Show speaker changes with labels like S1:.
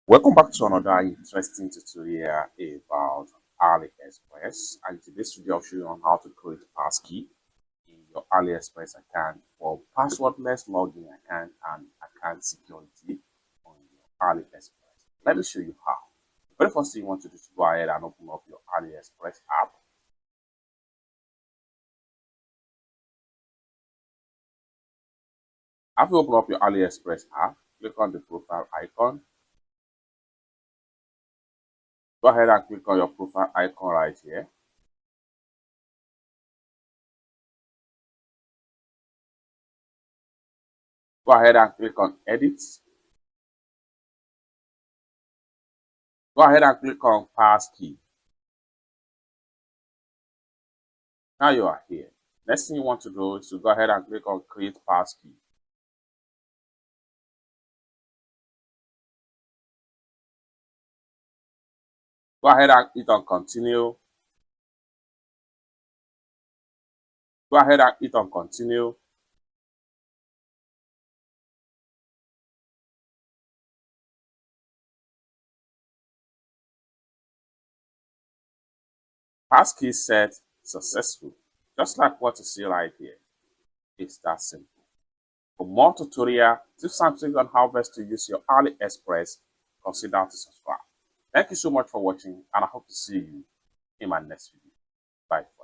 S1: Welcome back to another interesting tutorial about AliExpress. And in this video, I'll show you on how to create Passkey in your AliExpress account for passwordless login account and account security on your AliExpress. Let me show you how. The very first thing you want to do is to go ahead and open up your AliExpress app. After you open up your AliExpress app, click on the profile icon. Go ahead and click on your profile icon right here. Go ahead and click on edit. Go ahead and click on Passkey. Now you are here. Next thing you want to do is to go ahead and click on create Passkey. Go ahead and hit on continue. Go ahead and hit on continue. Passkey set successful. Just like what you see right here. It's that simple. For more tutorial, tips and tricks on how best to use your AliExpress, consider to subscribe. Thank you so much for watching, and I hope to see you in my next video. Bye.